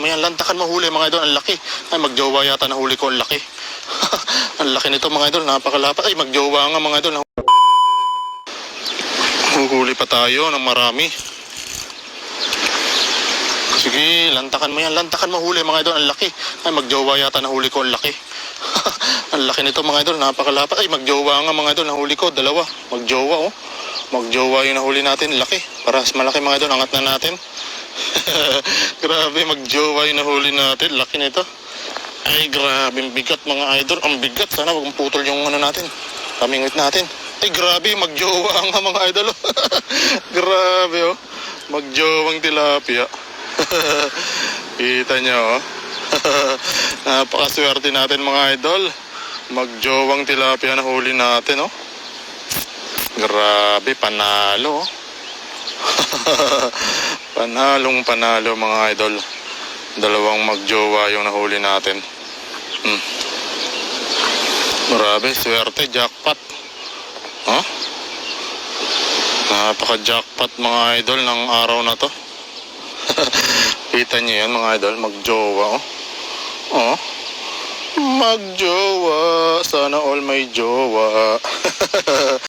May lantakan mahuli mga idol, ang laki. Ay, magjowa yata nahuli ko, ang laki. Ang laki nito mga idol, napakalapat. Ay, magjowa nga mga idol. Huhuli pa tayo ng marami. Sige, lantakan mo yan. Lantakan mahuli mga idol, ang laki. Ay, magjowa yata nahuli ko, ang laki. Ang laki nito mga idol, napakalapat. Ay, magjowa nga mga idol, nahuli ko, dalawa. Magjowa oh. Magjowa yung nahuli natin, laki. Para malaki mga idol, angat na natin. Grabe, magjowa yung nahuli natin, laki nito. Ay, grabe, bigat mga idol. Ang bigat, sana wag putol yung ano natin, pamingwit natin. Ay, grabe, magjowa nga mga idol. Grabe oh, magjowang tilapia. Kita nyo oh. Napakaswerte natin mga idol. Magjowang tilapia na huli natin oh. Grabe, panalo oh. Panalo mga idol. Dalawang magjowa yung nahuli natin. Grabe, swerte, jackpot. Huh? Napaka-jackpot mga idol ng araw na to. Kita niyo yan mga idol, magjowa oh. Oh. Magjowa, sana all may jowa.